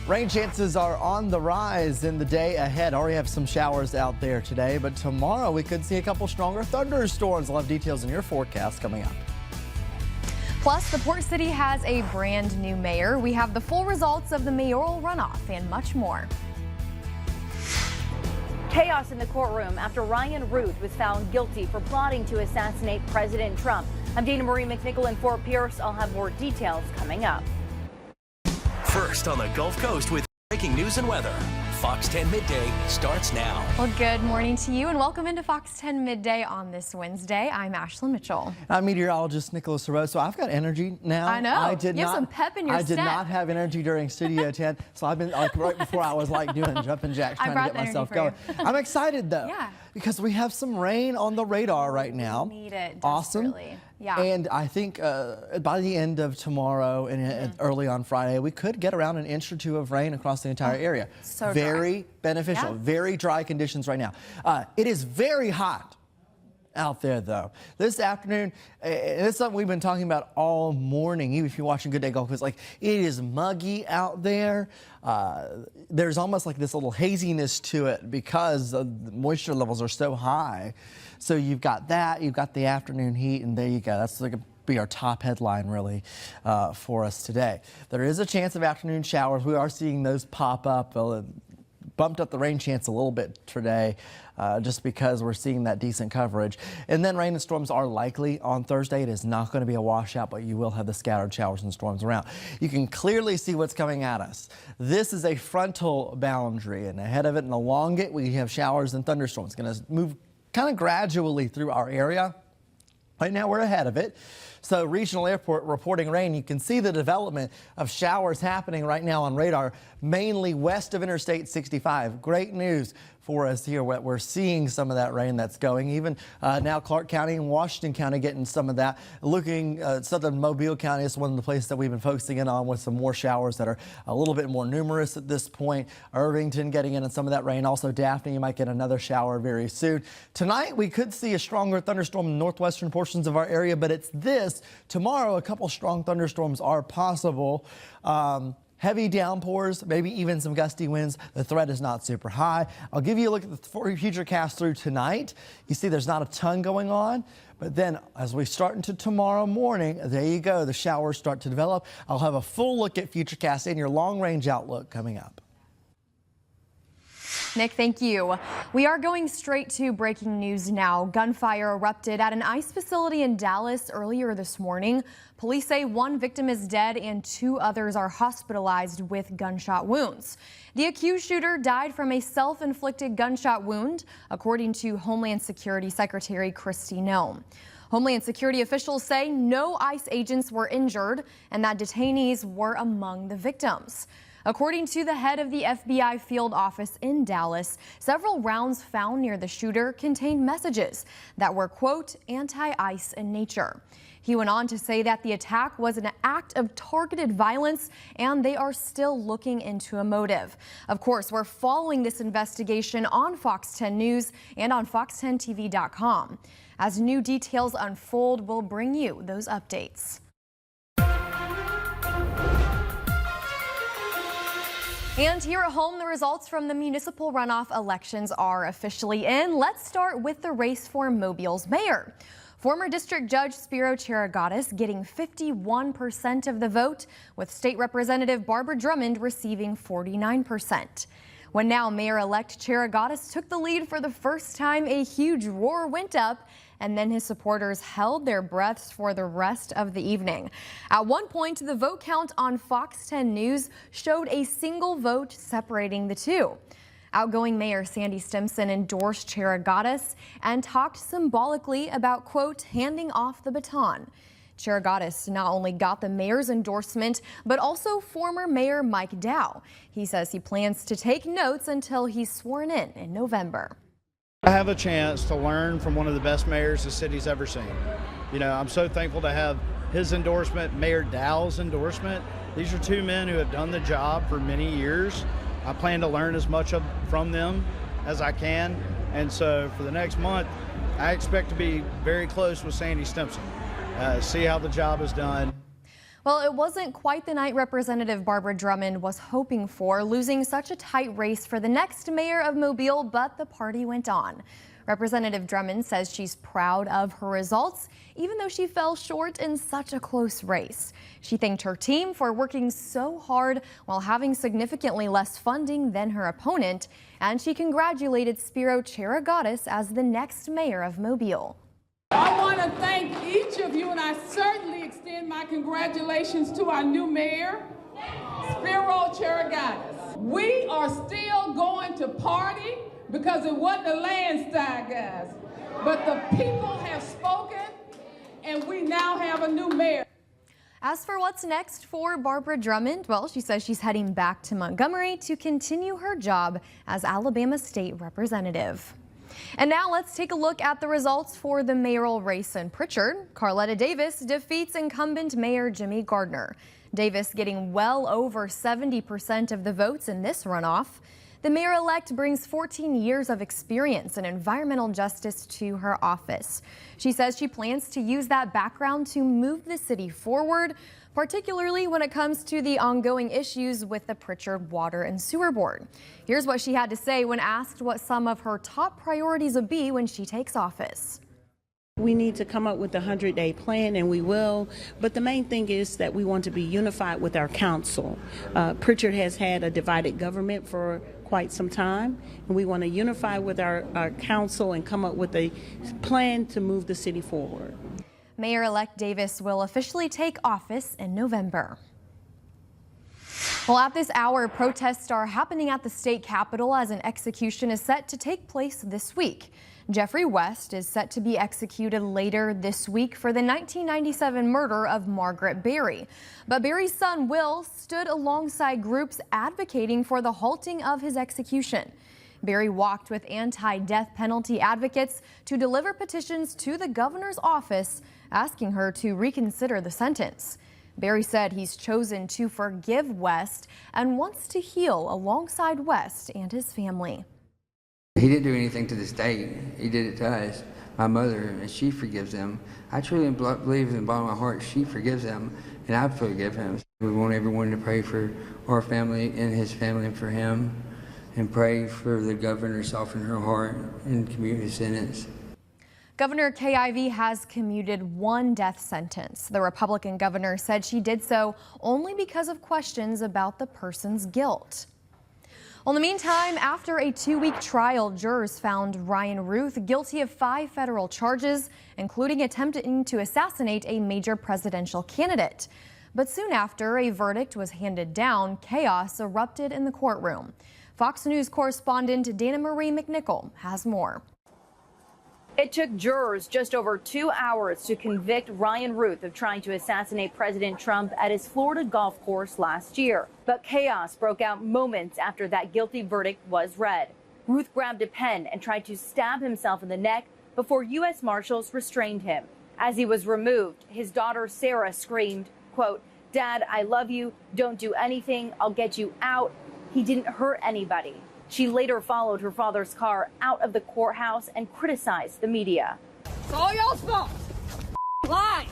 Rain chances are on the rise in the day ahead. Already have some showers out there today, but tomorrow we could see a couple stronger thunderstorms. We'll have details in your forecast coming up. Plus, the Port City has a brand new mayor. We have the full results of the mayoral runoff and much more. Chaos in the courtroom after Ryan Root was found guilty for plotting to assassinate President Trump. I'm Dana Marie McNichol in Fort Pierce. I'll have more details coming up. First on the Gulf Coast with breaking news and weather. Fox 10 Midday starts now. Well, good morning to you and welcome into Fox 10 Midday on this Wednesday. I'm Ashlyn Mitchell. I'm meteorologist Nicholas Sorrell. So I've got energy now. I know. You have some pep in your step. I did not have energy during Studio 10. So I've been like right before I was like doing jumping jacks trying to get myself going. I'm excited though. Yeah. Because we have some rain on the radar right now. We need it. Awesome. Yeah. And I think by the end of tomorrow and early on Friday, we could get around an inch or two of rain across the entire area. So very beneficial. Yeah. Very dry conditions right now. It is very hot out there though. This afternoon, and it's something we've been talking about all morning, even if you're watching Good Day Gulf Coast, like it is muggy out there. There's almost like this little haziness to it because the moisture levels are so high. So you've got that, you've got the afternoon heat, and there you go. That's like be our top headline really for us today. There is a chance of afternoon showers. We are seeing those pop up. Bumped up the rain chance a little bit today just because we're seeing that decent coverage. And then rain and storms are likely on Thursday. It is not going to be a washout, but you will have the scattered showers and storms around. You can clearly see what's coming at us. This is a frontal boundary, and ahead of it and along it, we have showers and thunderstorms. It's going to move kind of gradually through our area. Right now, we're ahead of it. So regional airport reporting rain. You can see the development of showers happening right now on radar, mainly west of Interstate 65. Great news for us here. We're seeing some of that rain that's going. Even now Clark County and Washington County getting some of that. Looking southern Mobile County is one of the places that we've been focusing in on with some more showers that are a little bit more numerous at this point. Irvington getting in on some of that rain. Also Daphne, you might get another shower very soon. Tonight we could see a stronger thunderstorm in northwestern portions of our area, but it's this. Tomorrow a couple strong thunderstorms are possible. Heavy downpours, maybe even some gusty winds. The threat is not super high. I'll give you a look at the future cast through tonight. You see there's not a ton going on, but then as we start into tomorrow morning, there you go. The showers start to develop. I'll have a full look at future cast and your long range outlook coming up. Nick, thank you. We are going straight to breaking news now. Gunfire erupted at an ICE facility in Dallas earlier this morning. Police say one victim is dead and 2 others are hospitalized with gunshot wounds. The accused shooter died from a self-inflicted gunshot wound, according to Homeland Security Secretary Kristi Noem. Homeland Security officials say no ICE agents were injured and that detainees were among the victims. According to the head of the FBI field office in Dallas, several rounds found near the shooter contained messages that were, quote, anti-ICE in nature. He went on to say that the attack was an act of targeted violence and they are still looking into a motive. Of course, we're following this investigation on Fox 10 News and on fox10tv.com. As new details unfold, we'll bring you those updates. And here at home, the results from the municipal runoff elections are officially in. Let's start with the race for Mobile's mayor. Former District Judge Spiro Charigatis getting 51% of the vote, with State Representative Barbara Drummond receiving 49%. When now Mayor-elect Charigatis took the lead for the first time, a huge roar went up, and then his supporters held their breaths for the rest of the evening. At one point, the vote count on Fox 10 News showed a single vote separating the two. Outgoing Mayor Sandy Stimpson endorsed Charigatis and talked symbolically about, quote, handing off the baton. Charigatis not only got the mayor's endorsement, but also former Mayor Mike Dow. He says he plans to take notes until he's sworn in November. I have a chance to learn from one of the best mayors the city's ever seen. You know, I'm so thankful to have his endorsement, Mayor Dow's endorsement. These are 2 men who have done the job for many years. I plan to learn as much from them as I can. And so for the next month, I expect to be very close with Sandy Stimpson, see how the job is done. Well, it wasn't quite the night Representative Barbara Drummond was hoping for, losing such a tight race for the next mayor of Mobile, but the party went on. Representative Drummond says she's proud of her results, even though she fell short in such a close race. She thanked her team for working so hard while having significantly less funding than her opponent, and she congratulated Spiro Charagadis as the next mayor of Mobile. I want to thank each of you, and I certainly extend my congratulations to our new mayor, Spiro Charagadis. We are still going to party because it wasn't a landslide, guys. But the people have spoken, and we now have a new mayor. As for what's next for Barbara Drummond, well, she says she's heading back to Montgomery to continue her job as Alabama State Representative. And now let's take a look at the results for the mayoral race in Pritchard. Carletta Davis defeats incumbent Mayor Jimmy Gardner. Davis getting well over 70% of the votes in this runoff. The mayor-elect brings 14 years of experience in environmental justice to her office. She says she plans to use that background to move the city forward, particularly when it comes to the ongoing issues with the Pritchard Water and Sewer Board. Here's what she had to say when asked what some of her top priorities would be when she takes office. We need to come up with a 100-day plan, and we will. But the main thing is that we want to be unified with our council. Pritchard has had a divided government for quite some time, and we want to unify with our council and come up with a plan to move the city forward. Mayor-elect Davis will officially take office in November. Well, at this hour, protests are happening at the state capitol as an execution is set to take place this week. Jeffrey West is set to be executed later this week for the 1997 murder of Margaret Berry. But Berry's son, Will, stood alongside groups advocating for the halting of his execution. Berry walked with anti-death penalty advocates to deliver petitions to the governor's office, asking her to reconsider the sentence. Berry said he's chosen to forgive West and wants to heal alongside West and his family. He didn't do anything to the state. He did it to us, my mother, and she forgives him. I truly believe in the bottom of my heart she forgives him, and I forgive him. We want everyone to pray for our family and his family and for him, and pray for the governor to soften her heart and commute his sentence. Governor Kay Ivey has commuted one death sentence. The Republican governor said she did so only because of questions about the person's guilt. Well, in the meantime, after a 2-week trial, jurors found Ryan Ruth guilty of 5 federal charges, including attempting to assassinate a major presidential candidate. But soon after a verdict was handed down, chaos erupted in the courtroom. Fox News correspondent Dana Marie McNichol has more. It took jurors just over 2 hours to convict Ryan Ruth of trying to assassinate President Trump at his Florida golf course last year. But chaos broke out moments after that guilty verdict was read. Ruth grabbed a pen and tried to stab himself in the neck before U.S. Marshals restrained him. As he was removed, his daughter Sarah screamed, quote, "Dad, I love you. Don't do anything. I'll get you out." He didn't hurt anybody. She later followed her father's car out of the courthouse and criticized the media. It's all y'all's fault. Lies.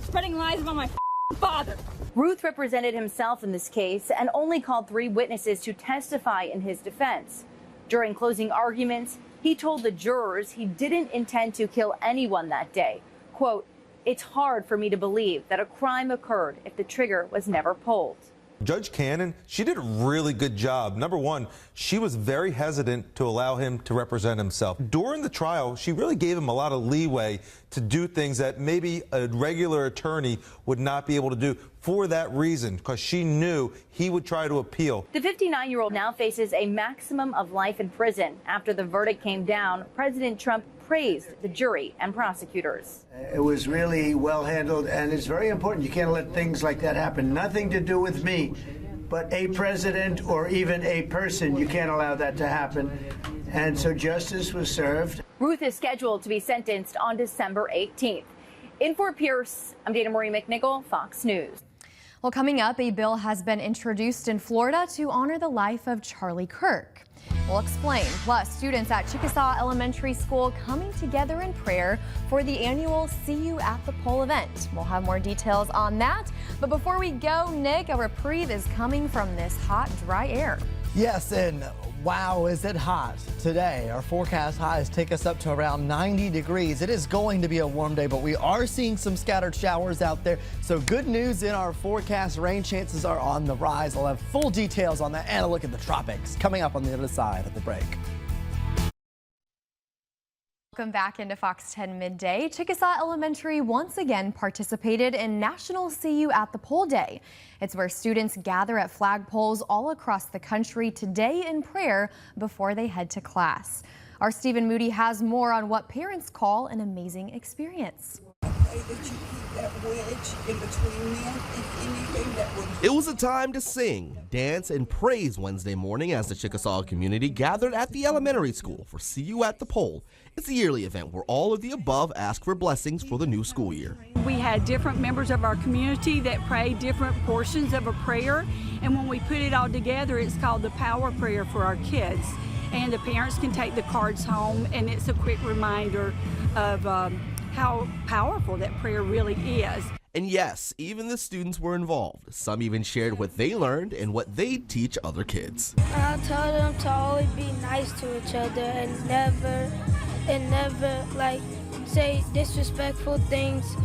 Spreading lies about my father. Ruth represented himself in this case and only called 3 witnesses to testify in his defense. During closing arguments, he told the jurors he didn't intend to kill anyone that day. Quote, "It's hard for me to believe that a crime occurred if the trigger was never pulled." Judge Cannon, she did a really good job. Number one, she was very hesitant to allow him to represent himself. During the trial, she really gave him a lot of leeway to do things that maybe a regular attorney would not be able to do for that reason, because she knew he would try to appeal. The 59-year-old now faces a maximum of life in prison. After the verdict came down, President Trump praised the jury and prosecutors. It was really well handled, and it's very important. You can't let things like that happen. Nothing to do with me, but a president or even a person. You can't allow that to happen. And so justice was served. Ruth is scheduled to be sentenced on December 18th. In Fort Pierce, I'm Dana Marie McNichol, Fox News. Well, coming up, a bill has been introduced in Florida to honor the life of Charlie Kirk. We'll explain. Plus, students at Chickasaw Elementary School coming together in prayer for the annual See You at the Pole event. We'll have more details on that. But before we go, Nick, a reprieve is coming from this hot, dry air. Yes, and wow, is it hot today. Our forecast highs take us up to around 90 degrees. It is going to be a warm day, but we are seeing some scattered showers out there. So good news in our forecast. Rain chances are on the rise. I'll have full details on that and a look at the tropics coming up on the other side of the break. Welcome back into Fox 10 Midday. Chickasaw Elementary once again participated in National See You at the Pole Day. It's where students gather at flagpoles all across the country today in prayer before they head to class. Our Stephen Moody has more on what parents call an amazing experience. It was a time to sing, dance, and praise Wednesday morning as the Chickasaw community gathered at the elementary school for See You at the Pole. It's a yearly event where all of the above ask for blessings for the new school year. We had different members of our community that prayed different portions of a prayer, and when we put it all together, it's called the Power Prayer for our kids. And the parents can take the cards home, and it's a quick reminder of how powerful that prayer really is. And yes, even the students were involved. Some even shared what they learned and what they'd teach other kids. I told them to always be nice to each other and never like say disrespectful things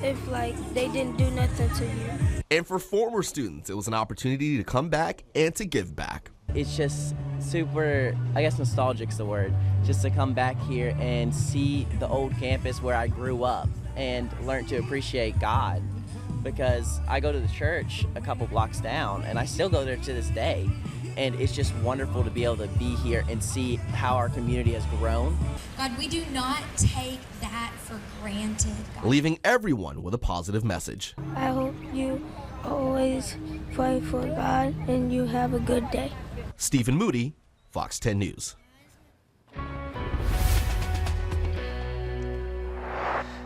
if like they didn't do nothing to you. And for former students, it was an opportunity to come back and to give back. It's just super, I guess nostalgic's the word, just to come back here and see the old campus where I grew up and learn to appreciate God, because I go to the church a couple blocks down and I still go there to this day. And it's just wonderful to be able to be here and see how our community has grown. God, we do not take that for granted. God. Leaving everyone with a positive message. I hope you always pray for God and you have a good day. Stephen Moody, Fox 10 News.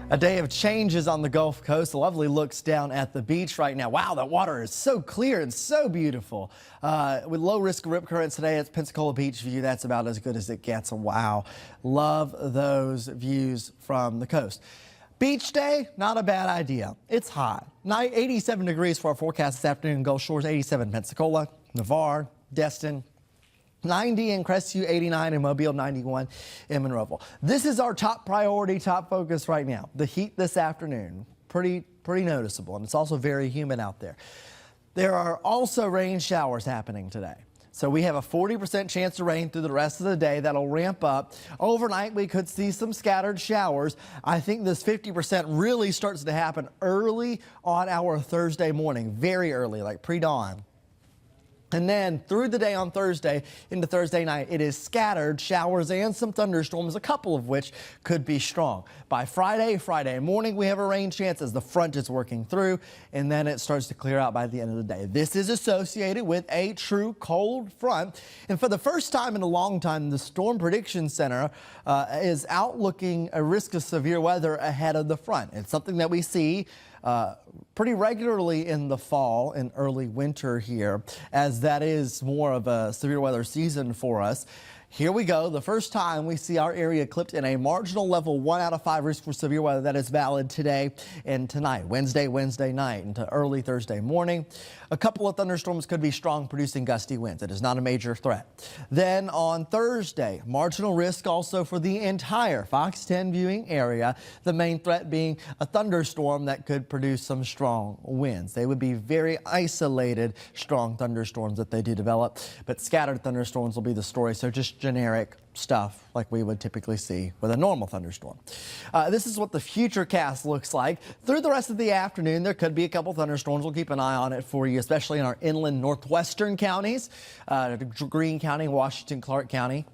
A day of changes on the Gulf Coast. Lovely looks down at the beach right now. Wow, that water is so clear and so beautiful. With low risk rip currents today at Pensacola Beach view, that's about as good as it gets. Wow, love those views from the coast. Beach day, not a bad idea. It's hot. 87 degrees for our forecast this afternoon in Gulf Shores, 87 in Pensacola, Navarre, Destin. 90 in Crestview, 89 in Mobile, 91 in Monroeville. This is our top priority, top focus right now. The heat this afternoon, pretty noticeable, and it's also very humid out there. There are also rain showers happening today. So we have a 40% chance of rain through the rest of the day. That'll ramp up. Overnight, we could see some scattered showers. I think this 50% really starts to happen early on our Thursday morning, very early, like pre-dawn. And then through the day on Thursday into Thursday night, it is scattered showers and some thunderstorms, a couple of which could be strong. By Friday morning, we have a rain chance as the front is working through, and then it starts to clear out by the end of the day. This is associated with a true cold front. And for the first time in a long time, the Storm Prediction Center is outlooking a risk of severe weather ahead of the front. It's something that we see pretty regularly in the fall and early winter here, as that is more of a severe weather season for us. Here we go. The first time we see our area clipped in a marginal level 1 out of 5 risk for severe weather. That is valid today and tonight, Wednesday night into early Thursday morning. A couple of thunderstorms could be strong, producing gusty winds. It is not a major threat. Then on Thursday, marginal risk also for the entire Fox 10 viewing area. The main threat being a thunderstorm that could produce some strong winds. They would be very isolated, strong thunderstorms that they do develop, but scattered thunderstorms will be the story. So just generic stuff like we would typically see with a normal thunderstorm. This is what the futurecast looks like. Through the rest of the afternoon, there could be a couple thunderstorms. We'll keep an eye on it for you, especially in our inland northwestern counties, Greene County, Washington, Clark County.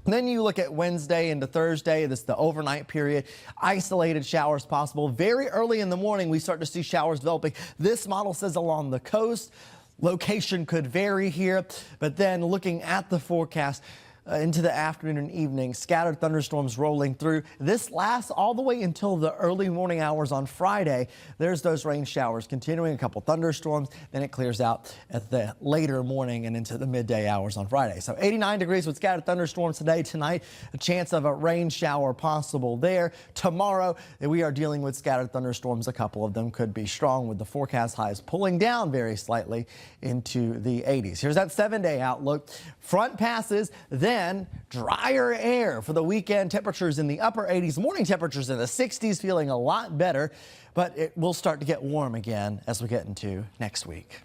Then you look at Wednesday into Thursday, this is the overnight period, isolated showers possible. Very early in the morning, we start to see showers developing. This model says along the coast. Location could vary here, but then looking at the forecast, into the afternoon and evening. Scattered thunderstorms rolling through. This lasts all the way until the early morning hours on Friday. There's those rain showers continuing, a couple thunderstorms, then it clears out at the later morning and into the midday hours on Friday. So 89 degrees with scattered thunderstorms today, tonight, a chance of a rain shower possible there. Tomorrow, we are dealing with scattered thunderstorms. A couple of them could be strong, with the forecast highs pulling down very slightly into the 80s. Here's that 7-day outlook. Front passes, then drier air for the weekend. Temperatures in the upper 80s, morning temperatures in the 60s, feeling a lot better, but it will start to get warm again as we get into next week.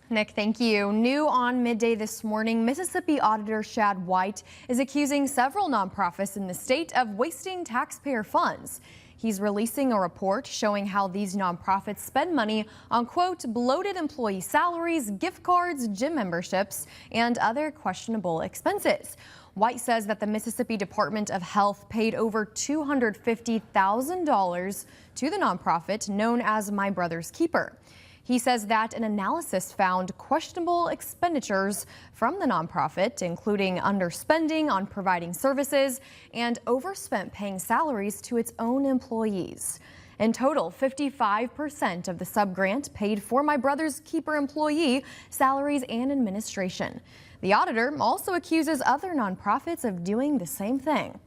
Nick, thank you. New on midday this morning, Mississippi Auditor Shad White is accusing several nonprofits in the state of wasting taxpayer funds. He's releasing a report showing how these nonprofits spend money on, quote, bloated employee salaries, gift cards, gym memberships, and other questionable expenses. White says that the Mississippi Department of Health paid over $250,000 to the nonprofit known as My Brother's Keeper. He says that an analysis found questionable expenditures from the nonprofit, including underspending on providing services and overspent paying salaries to its own employees. In total, 55% of the subgrant paid for My Brother's Keeper employee salaries and administration. The auditor also accuses other nonprofits of doing the same thing.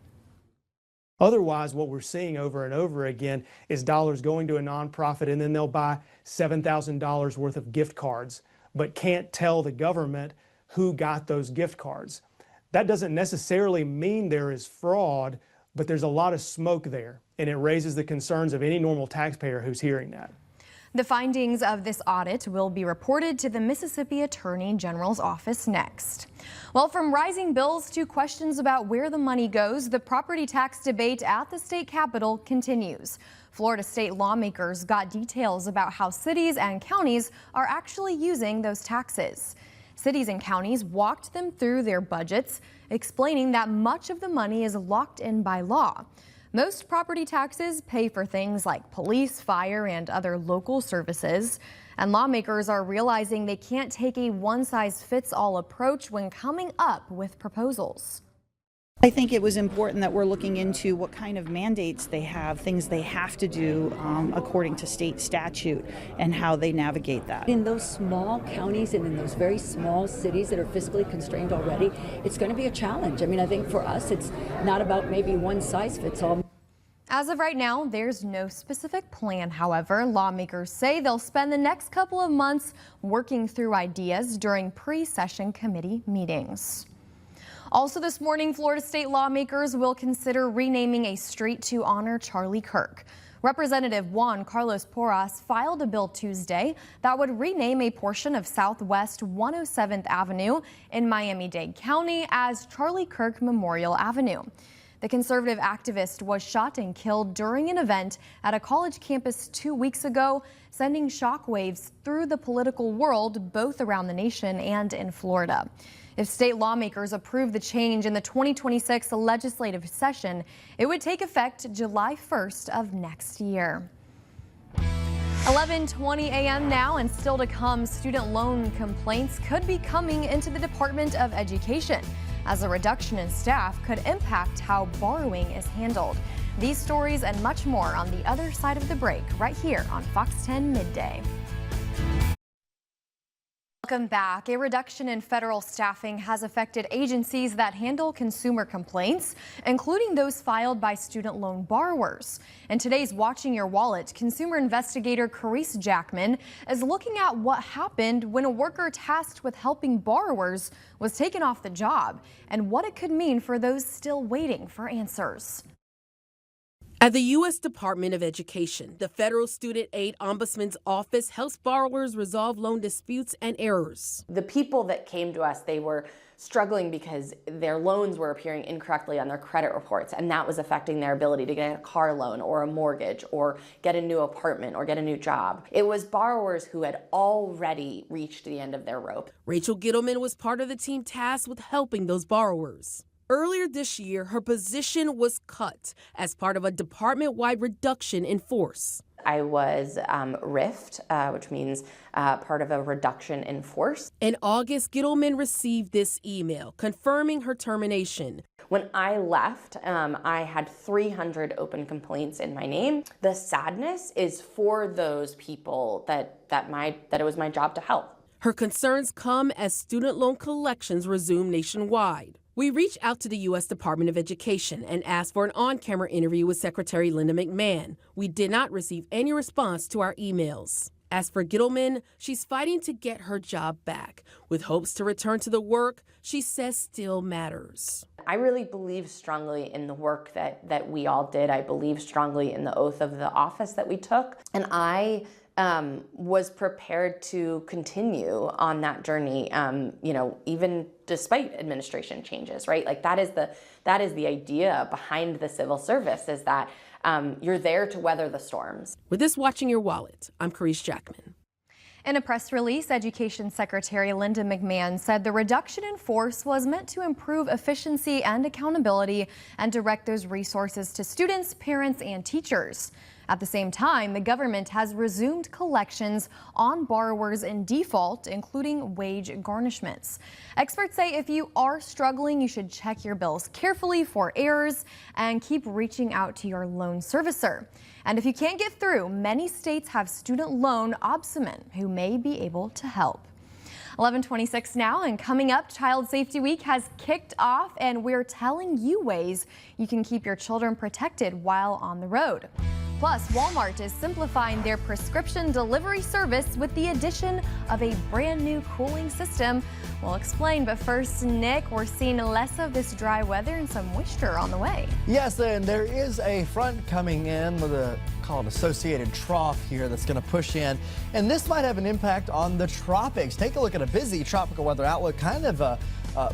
Otherwise, what we're seeing over and over again is dollars going to a nonprofit, and then they'll buy $7,000 worth of gift cards, but can't tell the government who got those gift cards. That doesn't necessarily mean there is fraud, but there's a lot of smoke there, and it raises the concerns of any normal taxpayer who's hearing that. The findings of this audit will be reported to the Mississippi Attorney General's office next. Well, from rising bills to questions about where the money goes, the property tax debate at the state capitol continues. Florida state lawmakers got details about how cities and counties are actually using those taxes. Cities and counties walked them through their budgets, explaining that much of the money is locked in by law. Most property taxes pay for things like police, fire, and other local services. And lawmakers are realizing they can't take a one-size-fits-all approach when coming up with proposals. I think it was important that we're looking into what kind of mandates they have, things they have to do according to state statute, and how they navigate that. In those small counties and in those very small cities that are fiscally constrained already, it's going to be a challenge. I mean, I think for us, it's not about maybe one size fits all. As of right now, there's no specific plan. However, lawmakers say they'll spend the next couple of months working through ideas during pre-session committee meetings. Also this morning, Florida state lawmakers will consider renaming a street to honor Charlie Kirk. Representative Juan Carlos Porras filed a bill Tuesday that would rename a portion of Southwest 107th Avenue in Miami-Dade County as Charlie Kirk Memorial Avenue. The conservative activist was shot and killed during an event at a college campus 2 weeks ago, sending shockwaves through the political world, both around the nation and in Florida. If state lawmakers approve the change in the 2026 legislative session, it would take effect July 1st of next year. 11:20 a.m. now, and still to come, student loan complaints could be coming into the Department of Education, as a reduction in staff could impact how borrowing is handled. These stories and much more on the other side of the break, right here on Fox 10 Midday. Welcome back. A reduction in federal staffing has affected agencies that handle consumer complaints, including those filed by student loan borrowers. In today's Watching Your Wallet, consumer investigator Carice Jackman is looking at what happened when a worker tasked with helping borrowers was taken off the job and what it could mean for those still waiting for answers. At the U.S. Department of Education, the Federal Student Aid Ombudsman's Office helps borrowers resolve loan disputes and errors. The people that came to us, they were struggling because their loans were appearing incorrectly on their credit reports, and that was affecting their ability to get a car loan or a mortgage or get a new apartment or get a new job. It was borrowers who had already reached the end of their rope. Rachel Gittleman was part of the team tasked with helping those borrowers. Earlier this year, her position was cut as part of a department-wide reduction in force. I was RIFed, which means part of a reduction in force. In August, Gittleman received this email confirming her termination. When I left, I had 300 open complaints in my name. The sadness is for those people that it was my job to help. Her concerns come as student loan collections resume nationwide. We reached out to the U.S. Department of Education and asked for an on-camera interview with Secretary Linda McMahon. We did not receive any response to our emails. As for Gittleman, she's fighting to get her job back, with hopes to return to the work she says still matters. I really believe strongly in the work that we all did. I believe strongly in the oath of the office that we took. And I was prepared to continue on that journey, even despite administration changes, right? Like that is the idea behind the civil service, is that you're there to weather the storms. With this Watching Your Wallet, I'm Carice Jackman. In a press release, Education Secretary Linda McMahon said the reduction in force was meant to improve efficiency and accountability and direct those resources to students, parents, and teachers. At the same time, the government has resumed collections on borrowers in default, including wage garnishments. Experts say if you are struggling, you should check your bills carefully for errors and keep reaching out to your loan servicer. And if you can't get through, many states have student loan ombudsmen who may be able to help. 11:26 now, and coming up, Child Safety Week has kicked off, and we're telling you ways you can keep your children protected while on the road. Plus, Walmart is simplifying their prescription delivery service with the addition of a brand new cooling system. We'll explain, but first, Nick, we're seeing less of this dry weather and some moisture on the way. Yes, and there is a front coming in with a called associated trough here that's going to push in, and this might have an impact on the tropics. Take a look at a busy tropical weather outlook, kind of a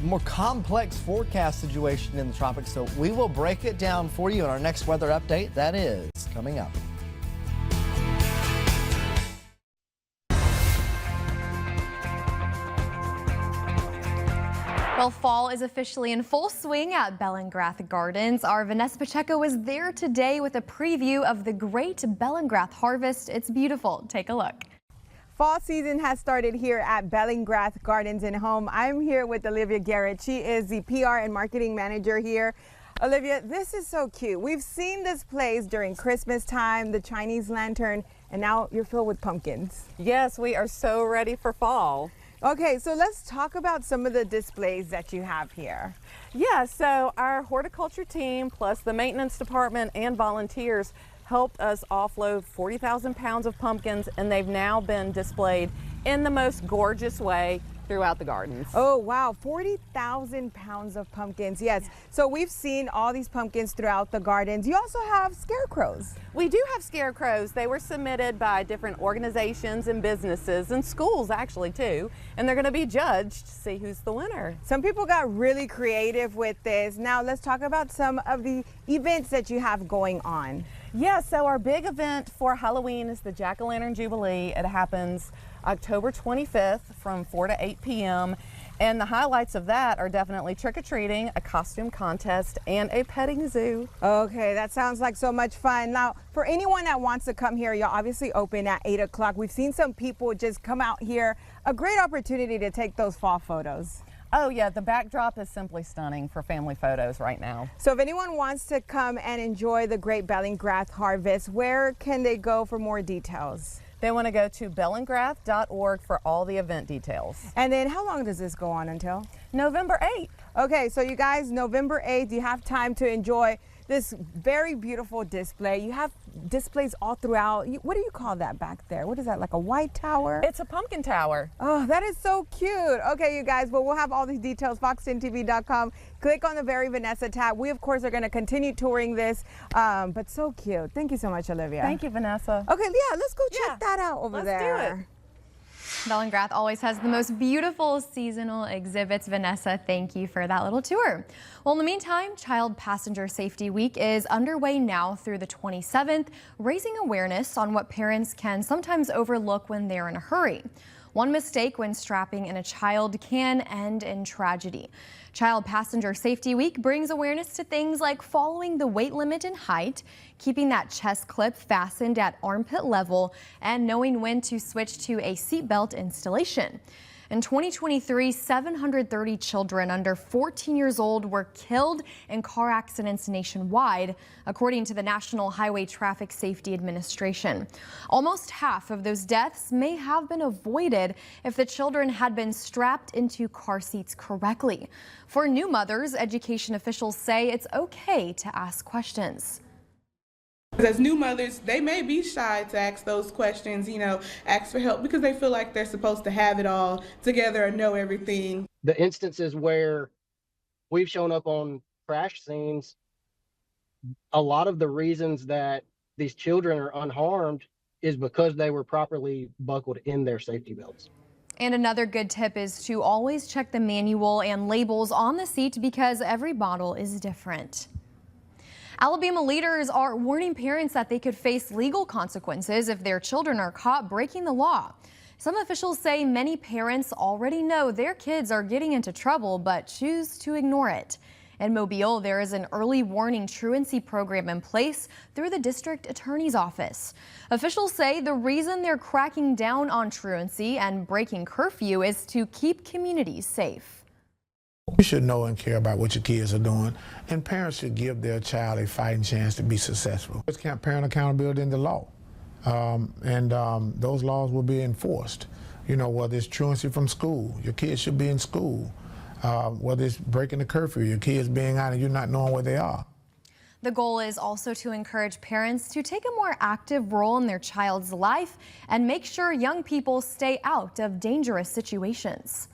more complex forecast situation in the tropics. So we will break it down for you in our next weather update. That is coming up. Well, fall is officially in full swing at Bellingrath Gardens. Our Vanessa Pacheco was there today with a preview of the great Bellingrath harvest. It's beautiful. Take a look. Fall season has started here at Bellingrath Gardens and Home. I'm here with Olivia Garrett. She is the PR and marketing manager here. Olivia, this is so cute. We've seen this place during Christmas time, the Chinese lantern, and now you're filled with pumpkins. Yes, we are so ready for fall. Okay, so let's talk about some of the displays that you have here. Yeah, so our horticulture team plus the maintenance department and volunteers helped us offload 40,000 pounds of pumpkins, and they've now been displayed in the most gorgeous way throughout the gardens. Oh wow, 40,000 pounds of pumpkins. Yes, so we've seen all these pumpkins throughout the gardens. You also have scarecrows. We do have scarecrows. They were submitted by different organizations and businesses and schools actually too, and they're going to be judged to see who's the winner. Some people got really creative with this. Now let's talk about some of the events that you have going on. Yeah, so our big event for Halloween is the Jack-o'-lantern Jubilee. It happens October 25th from 4 to 8 p.m. And the highlights of that are definitely trick-or-treating, a costume contest, and a petting zoo. Okay, that sounds like so much fun. Now, for anyone that wants to come here, you're obviously open at 8 o'clock. We've seen some people just come out here. A great opportunity to take those fall photos. Oh yeah, the backdrop is simply stunning for family photos right now. So if anyone wants to come and enjoy the great Bellingrath harvest, where can they go for more details? They want to go to bellingrath.org for all the event details. And then how long does this go on until? November 8th. Okay, so you guys, November 8th, you have time to enjoy this very beautiful display. You have displays all throughout. What do you call that back there? What is that, like a white tower? It's a pumpkin tower. Oh, that is so cute. Okay, you guys, well, we'll have all these details, fox10tv.com. Click on the Very Vanessa tab. We, of course, are going to continue touring this, but so cute. Thank you so much, Olivia. Thank you, Vanessa. Okay, yeah, let's go check that out over there. Let's do it. Bellingrath always has the most beautiful seasonal exhibits. Vanessa, thank you for that little tour. Well, in the meantime, Child Passenger Safety Week is underway now through the 27th, raising awareness on what parents can sometimes overlook when they're in a hurry. One mistake when strapping in a child can end in tragedy. Child Passenger Safety Week brings awareness to things like following the weight limit and height, keeping that chest clip fastened at armpit level, and knowing when to switch to a seatbelt installation. In 2023, 730 children under 14 years old were killed in car accidents nationwide, according to the National Highway Traffic Safety Administration. Almost half of those deaths may have been avoided if the children had been strapped into car seats correctly. For new mothers, education officials say it's okay to ask questions. As new mothers, they may be shy to ask those questions, ask for help because they feel like they're supposed to have it all together and know everything. The instances where we've shown up on crash scenes, a lot of the reasons that these children are unharmed is because they were properly buckled in their safety belts. And another good tip is to always check the manual and labels on the seat because every model is different. Alabama leaders are warning parents that they could face legal consequences if their children are caught breaking the law. Some officials say many parents already know their kids are getting into trouble but choose to ignore it. In Mobile, there is an early warning truancy program in place through the district attorney's office. Officials say the reason they're cracking down on truancy and breaking curfew is to keep communities safe. You should know and care about what your kids are doing, and parents should give their child a fighting chance to be successful. It's parent accountability in the law, and those laws will be enforced. Whether it's truancy from school, your kids should be in school. Whether it's breaking the curfew, your kids being out and you're not knowing where they are. The goal is also to encourage parents to take a more active role in their child's life and make sure young people stay out of dangerous situations.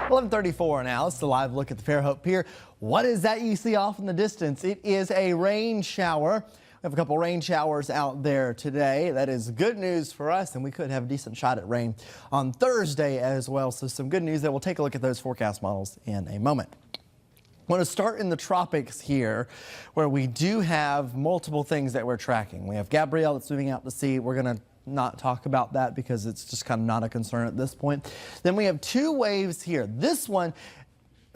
11:34 now. It's the live look at the Fairhope Pier. What is that you see off in the distance? It is a rain shower. We have a couple rain showers out there today. That is good news for us, and we could have a decent shot at rain on Thursday as well. So some good news there. We'll take a look at those forecast models in a moment. I want to start in the tropics here, where we do have multiple things that we're tracking. We have Gabrielle that's moving out to sea. We're going to not talk about that because it's just kind of not a concern at this point. Then we have two waves here. This one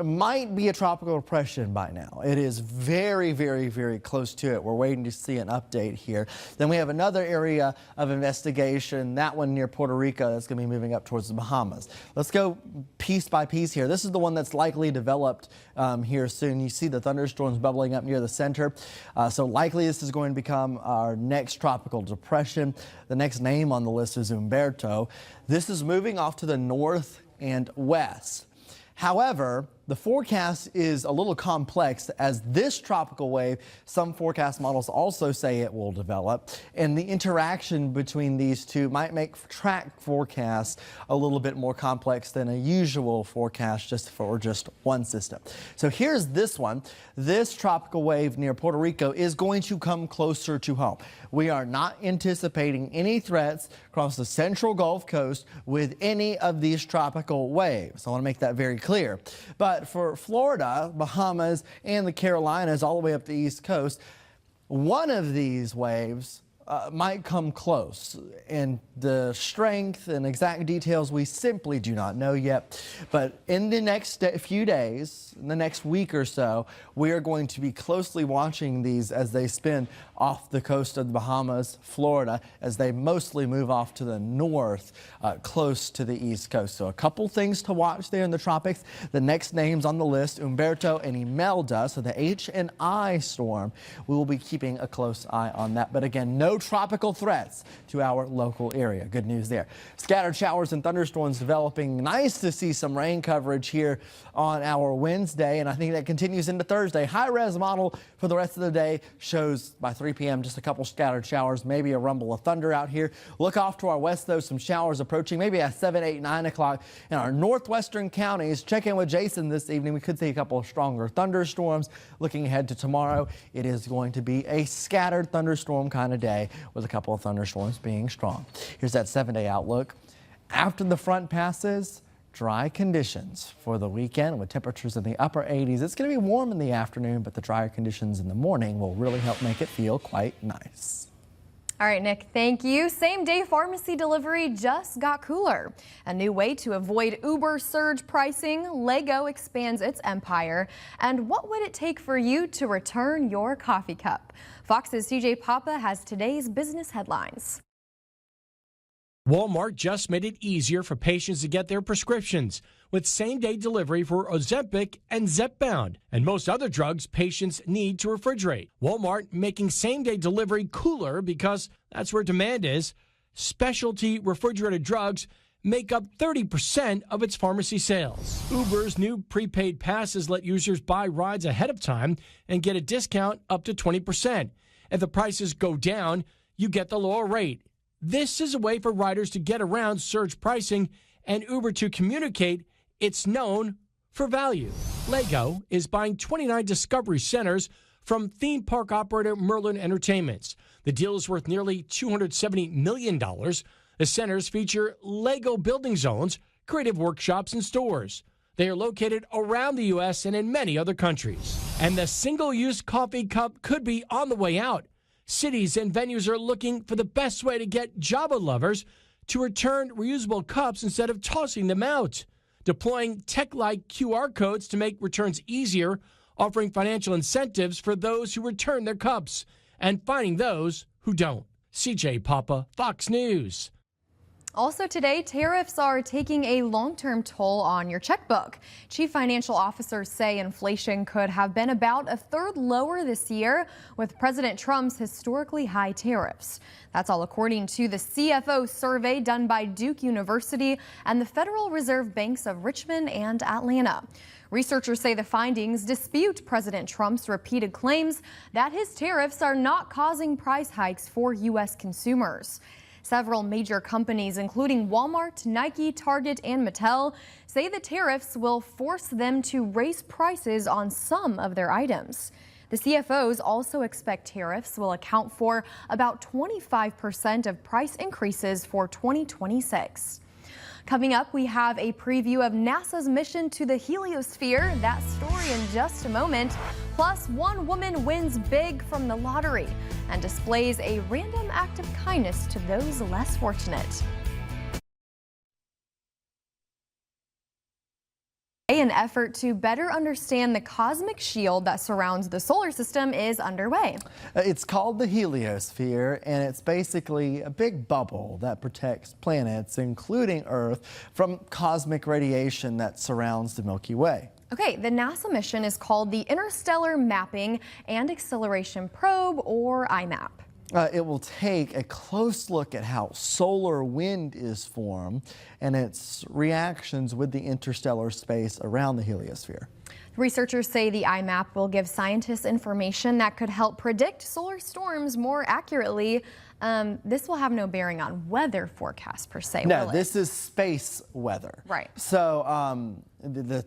might be a tropical depression by now. It is very, very, very close to it. We're waiting to see an update here. Then we have another area of investigation, that one near Puerto Rico, that's going to be moving up towards the Bahamas. Let's go piece by piece here. This is the one that's likely developed here soon. You see the thunderstorms bubbling up near the center. So likely this is going to become our next tropical depression. The next name on the list is Humberto. This is moving off to the north and west. However, the forecast is a little complex as this tropical wave, some forecast models also say it will develop, and the interaction between these two might make track forecasts a little bit more complex than a usual forecast just for just one system. So here's this one. This tropical wave near Puerto Rico is going to come closer to home. We are not anticipating any threats across the central Gulf Coast with any of these tropical waves. I want to make that very clear. But for Florida, Bahamas, and the Carolinas all the way up the East Coast, one of these waves might come close, and the strength and exact details we simply do not know yet. But in the next few days, in the next week or so, we are going to be closely watching these as they spin off the coast of the Bahamas, Florida, as they mostly move off to the north, close to the East Coast. So a couple things to watch there in the tropics. The next names on the list, Humberto and Imelda, so the H and I storm. We will be keeping a close eye on that. But again, no tropical threats to our local area. Good news there. Scattered showers and thunderstorms developing. Nice to see some rain coverage here on our Wednesday, and I think that continues into Thursday. High-res model for the rest of the day shows by 3 p.m. just a couple scattered showers, maybe a rumble of thunder out here. Look off to our west, though, some showers approaching maybe at 7, 8, 9 o'clock in our northwestern counties. Check in with Jason this evening. We could see a couple of stronger thunderstorms. Looking ahead to tomorrow, it is going to be a scattered thunderstorm kind of day with a couple of thunderstorms being strong. Here's that 7-day outlook. After the front passes, dry conditions for the weekend with temperatures in the upper 80s. It's going to be warm in the afternoon, but the drier conditions in the morning will really help make it feel quite nice. All right, Nick, thank you. Same-day pharmacy delivery just got cooler. A new way to avoid Uber surge pricing, Lego expands its empire. And what would it take for you to return your coffee cup? Fox's CJ Papa has today's business headlines. Walmart just made it easier for patients to get their prescriptions with same-day delivery for Ozempic and Zepbound and most other drugs patients need to refrigerate. Walmart making same-day delivery cooler because that's where demand is. Specialty refrigerated drugs make up 30% of its pharmacy sales. Uber's new prepaid passes let users buy rides ahead of time and get a discount up to 20%. If the prices go down, you get the lower rate. This is a way for riders to get around surge pricing and Uber to communicate it's known for value. Lego is buying 29 Discovery Centers from theme park operator Merlin Entertainments. The deal is worth nearly $270 million. The centers feature Lego building zones, creative workshops, and stores. They are located around the U.S. and in many other countries. And the single-use coffee cup could be on the way out. Cities and venues are looking for the best way to get Java lovers to return reusable cups instead of tossing them out. Deploying tech-like QR codes to make returns easier, offering financial incentives for those who return their cups, and finding those who don't. CJ Papa, Fox News. Also today, tariffs are taking a long-term toll on your checkbook. Chief financial officers say inflation could have been about a third lower this year with President Trump's historically high tariffs. That's all according to the CFO survey done by Duke University and the Federal Reserve Banks of Richmond and Atlanta. Researchers say the findings dispute President Trump's repeated claims that his tariffs are not causing price hikes for U.S. consumers. Several major companies, including Walmart, Nike, Target, and Mattel, say the tariffs will force them to raise prices on some of their items. The CFOs also expect tariffs will account for about 25% of price increases for 2026. Coming up, we have a preview of NASA's mission to the heliosphere. That story in just a moment. Plus, one woman wins big from the lottery and displays a random act of kindness to those less fortunate. An effort to better understand the cosmic shield that surrounds the solar system is underway. It's called the heliosphere, and it's basically a big bubble that protects planets, including Earth, from cosmic radiation that surrounds the Milky Way. Okay, the NASA mission is called the Interstellar Mapping and Acceleration Probe, or IMAP. It will take a close look at how solar wind is formed and its reactions with the interstellar space around the heliosphere. Researchers say the IMAP will give scientists information that could help predict solar storms more accurately. This will have no bearing on weather forecasts per se, will it? This is space weather. Right. So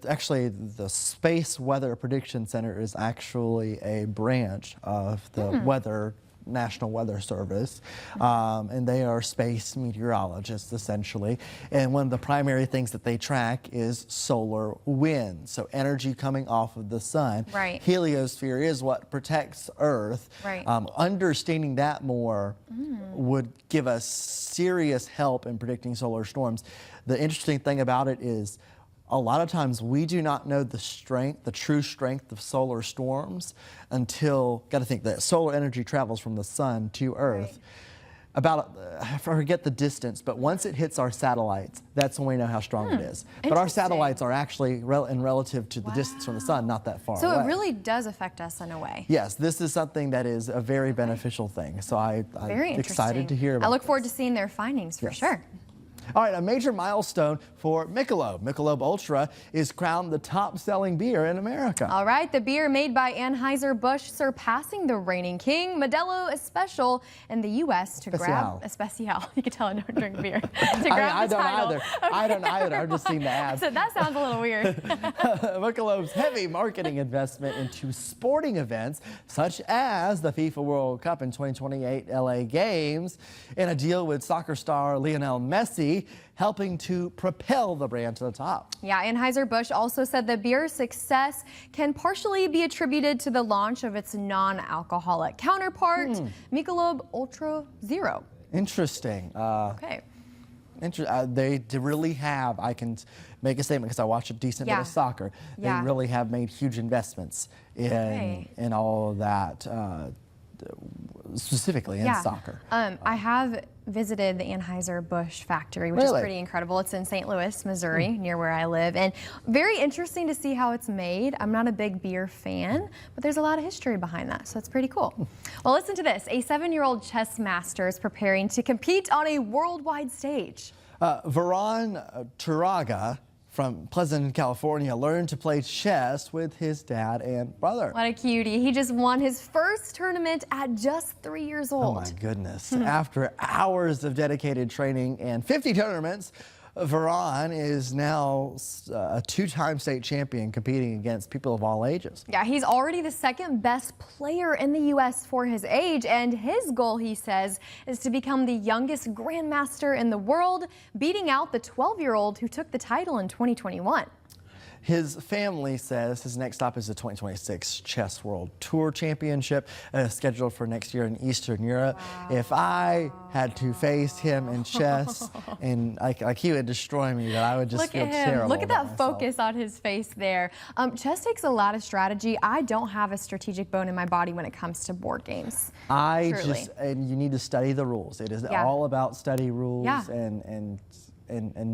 actually, the Space Weather Prediction Center is actually a branch of the National Weather Service, and they are space meteorologists essentially, and one of the primary things that they track is solar wind, so energy coming off of the sun. Right. Heliosphere is what protects Earth. Right. Understanding that more would give us serious help in predicting solar storms. The interesting thing about it is a lot of times we do not know the true strength of solar storms until, got to think that solar energy travels from the sun to Earth. Right. I forget the distance, but once it hits our satellites, that's when we know how strong it is. But our satellites are actually, relative to the distance from the sun, not that far away. So it really does affect us in a way. Yes, this is something that is a very beneficial thing. So I'm excited to hear about it. I look forward to seeing their findings for sure. All right, a major milestone for Michelob. Michelob Ultra is crowned the top-selling beer in America. All right, the beer made by Anheuser-Busch surpassing the reigning king, Modelo Especial, in the U.S. to grab Especial. You can tell I don't drink beer. I don't either. I don't either. I've just seen the ads. So that sounds a little weird. Michelob's heavy marketing investment into sporting events, such as the FIFA World Cup in 2028 LA Games, and a deal with soccer star Lionel Messi, be helping to propel the brand to the top. Yeah, Anheuser-Busch also said the beer's success can partially be attributed to the launch of its non-alcoholic counterpart, Michelob Ultra Zero. Interesting. Okay. They really have, I can make a statement because I watch a decent bit of soccer. Yeah. They really have made huge investments in all of that, specifically in soccer. I have visited the Anheuser-Busch factory, which is pretty incredible. It's in St. Louis, Missouri, near where I live, and very interesting to see how it's made. I'm not a big beer fan, but there's a lot of history behind that, so it's pretty cool. Well, listen to this. A 7-year-old chess master is preparing to compete on a worldwide stage. Varon Turaga from Pleasant, California, learned to play chess with his dad and brother. What a cutie. He just won his first tournament at just 3 years old. Oh my goodness. After hours of dedicated training and 50 tournaments, Varon is now a 2-time state champion competing against people of all ages. Yeah, he's already the second best player in the U.S. for his age, and his goal, he says, is to become the youngest grandmaster in the world, beating out the 12-year-old who took the title in 2021. His family says his next stop is the 2026 Chess World Tour Championship, scheduled for next year in Eastern Europe. Wow. If I had to face him in chess, and like he would destroy me, but I would just feel terrible. Look at that myself. focus on his face there. Chess takes a lot of strategy. I don't have a strategic bone in my body when it comes to board games. And you need to study the rules. It is all about study rules and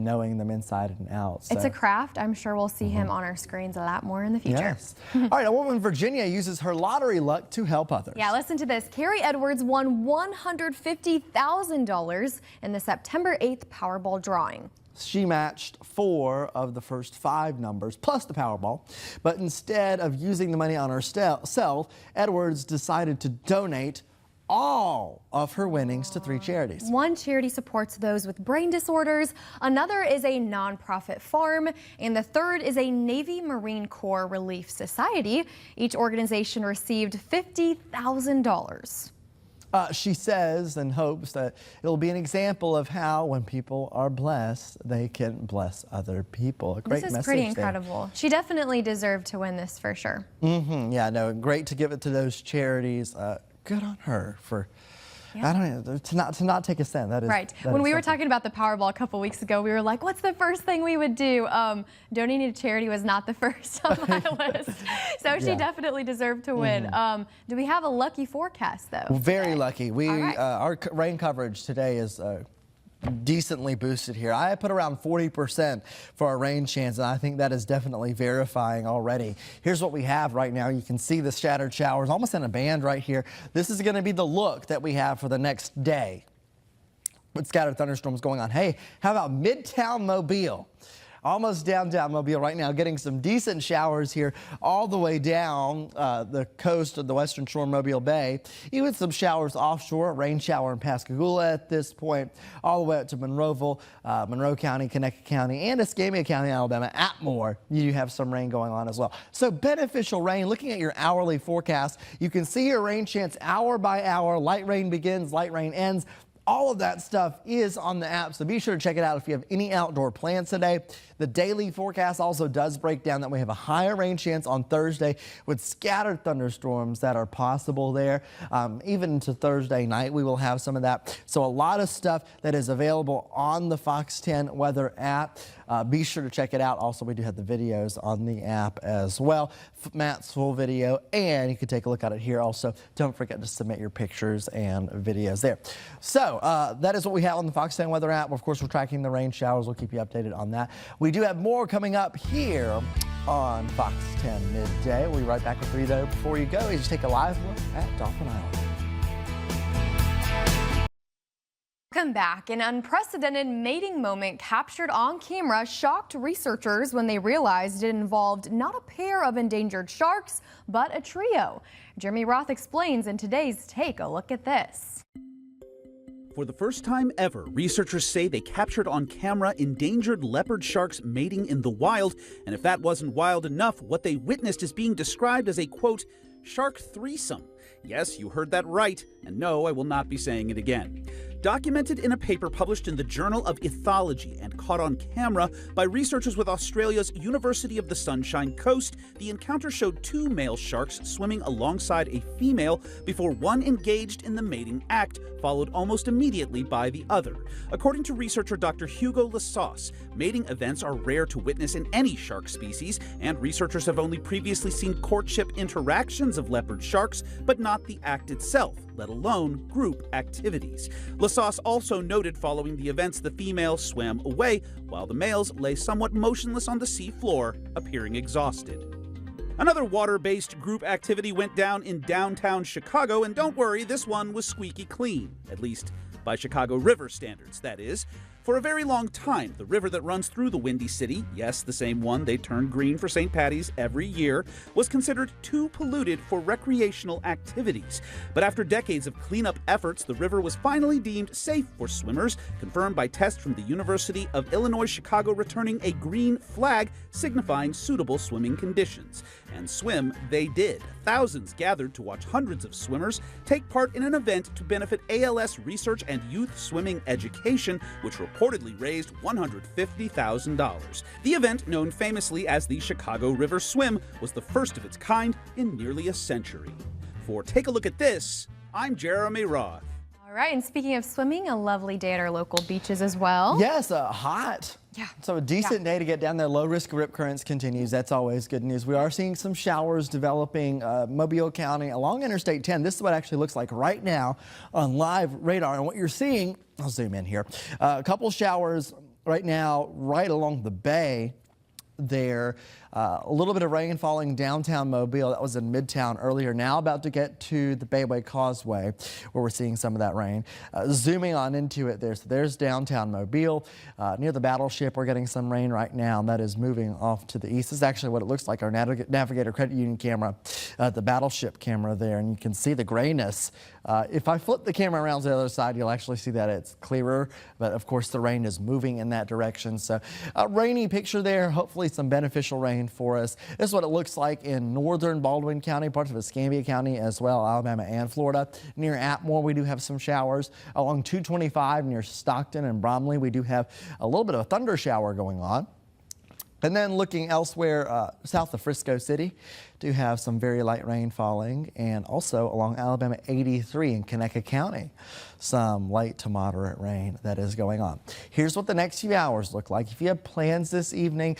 knowing them inside and out. So. It's a craft. I'm sure we'll see him on our screens a lot more in the future. Yes. All right, a woman in Virginia uses her lottery luck to help others. Yeah, listen to this. Carrie Edwards won $150,000 in the September 8th Powerball drawing. She matched 4 of the first 5 numbers, plus the Powerball. But instead of using the money on herself, Edwards decided to donate all of her winnings to 3 charities. One charity supports those with brain disorders, another is a nonprofit farm, and the third is a Navy Marine Corps Relief Society. Each organization received $50,000. She says and hopes that it'll be an example of how, when people are blessed, they can bless other people. A great message. This is pretty incredible. There. She definitely deserved to win this for sure. Yeah, no, great to give it to those charities. Good on her for, I don't know, to not take a cent. That is right. When we were talking about the Powerball a couple weeks ago, we were like, what's the first thing we would do? Donating to charity was not the first on my list. So she definitely deserved to win. Do we have a lucky forecast, though? Very lucky. Our rain coverage today is decently boosted here. I put around 40% for our rain chance, and I think that is definitely verifying already. Here's what we have right now. You can see the scattered showers almost in a band right here. This is going to be the look that we have for the next day with scattered thunderstorms going on. Hey, how about Midtown Mobile? Almost downtown Mobile right now, getting some decent showers here all the way down the coast of the Western Shore Mobile Bay. Even some showers offshore, a rain shower in Pascagoula at this point, all the way up to Monroeville, Monroe County, Connecticut County, and Escambia County, Alabama. Atmore, you have some rain going on as well. So beneficial rain. Looking at your hourly forecast, you can see your rain chance hour by hour. Light rain begins, light rain ends. All of that stuff is on the app, so be sure to check it out if you have any outdoor plans today. The daily forecast also does break down that we have a higher rain chance on Thursday with scattered thunderstorms that are possible there. Even into Thursday night, we will have some of that. So a lot of stuff that is available on the Fox 10 weather app. Be sure to check it out. Also, we do have the videos on the app as well. Matt's full video, and you can take a look at it here. Also, don't forget to submit your pictures and videos there. So that is what we have on the Fox 10 weather app. Of course, we're tracking the rain showers. We'll keep you updated on that. We do have more coming up here on Fox 10 Midday. We'll be right back with you, though. Before you go, just take a live look at Dauphin Island. Welcome back. An unprecedented mating moment captured on camera shocked researchers when they realized it involved not a pair of endangered sharks, but a trio. Jeremy Roth explains in today's Take a Look at This. For the first time ever, researchers say they captured on camera endangered leopard sharks mating in the wild. And if that wasn't wild enough, what they witnessed is being described as a, quote, shark threesome. Yes, you heard that right. And no, I will not be saying it again. Documented in a paper published in the Journal of Ethology and caught on camera by researchers with Australia's University of the Sunshine Coast, the encounter showed 2 male sharks swimming alongside a female before one engaged in the mating act, followed almost immediately by the other. According to researcher Dr. Hugo Lasauce, mating events are rare to witness in any shark species, and researchers have only previously seen courtship interactions of leopard sharks, but not the act itself, let alone group activities. Lasauce also noted following the events the females swam away, while the males lay somewhat motionless on the sea floor, appearing exhausted. Another water-based group activity went down in downtown Chicago, and don't worry, this one was squeaky clean, at least by Chicago River standards, that is. For a very long time, the river that runs through the Windy City, yes, the same one they turn green for St. Patty's every year, was considered too polluted for recreational activities. But after decades of cleanup efforts, the river was finally deemed safe for swimmers, confirmed by tests from the University of Illinois Chicago returning a green flag signifying suitable swimming conditions. And swim they did. Thousands gathered to watch hundreds of swimmers take part in an event to benefit ALS research and youth swimming education, which reportedly raised $150,000. The event, known famously as the Chicago River Swim, was the first of its kind in nearly a century. For Take a Look at This, I'm Jeremy Roth. All right, and speaking of swimming, a lovely day at our local beaches as well. Yes, hot. Yeah. So a decent day to get down there. Low risk of rip currents continues. That's always good news. We are seeing some showers developing Mobile County along Interstate 10. This is what it actually looks like right now on live radar. And what you're seeing, I'll zoom in here, a couple showers right now right along the bay there. A little bit of rain falling downtown Mobile. That was in Midtown earlier. Now about to get to the Bayway Causeway where we're seeing some of that rain. Zooming on into it there. So there's downtown Mobile. Near the Battleship, we're getting some rain right now, and that is moving off to the east. This is actually what it looks like, our Navigator Credit Union camera, the Battleship camera there, and you can see the grayness. If I flip the camera around to the other side, you'll actually see that it's clearer, but of course the rain is moving in that direction. So a rainy picture there, hopefully some beneficial rain for us. This is what it looks like in northern Baldwin County, parts of Escambia County as well, Alabama and Florida. Near Atmore, we do have some showers. Along 225 near Stockton and Bromley, we do have a little bit of a thunder shower going on. And then looking elsewhere, south of Frisco City, do have some very light rain falling, and also along Alabama 83 in Conecuh County, some light to moderate rain that is going on. Here's what the next few hours look like. If you have plans this evening,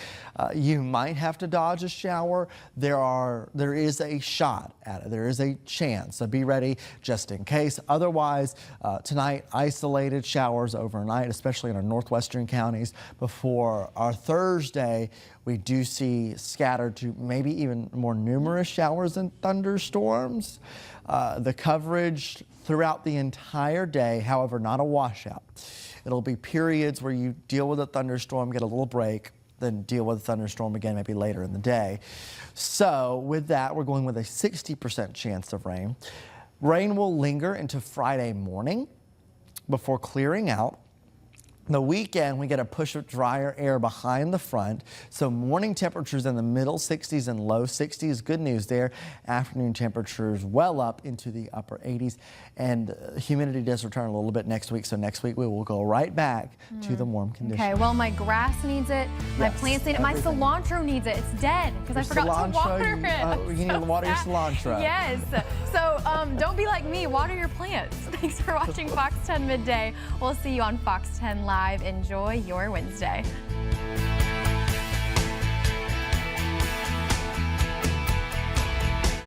you might have to dodge a shower. There is a shot at it. There is a chance, so be ready just in case. Otherwise, tonight, isolated showers overnight, especially in our northwestern counties. Before our Thursday, we do see scattered to maybe even more numerous showers and thunderstorms. The coverage throughout the entire day, however, not a washout. It'll be periods where you deal with a thunderstorm, get a little break, then deal with a thunderstorm again maybe later in the day. So with that, we're going with a 60% chance of rain. Rain will linger into Friday morning before clearing out. The weekend, we get a push of drier air behind the front. So morning temperatures in the middle 60s and low 60s. Good news there. Afternoon temperatures well up into the upper 80s. And humidity does return a little bit next week. So next week we will go right back to the warm conditions. Okay, well, my grass needs it. My plants need it. My cilantro needs it. It's dead because I forgot to water it. You need to water your cilantro. Yes. So don't be like me. Water your plants. Thanks for watching Fox 10 Midday. We'll see you on Fox 10 Live. Enjoy your Wednesday.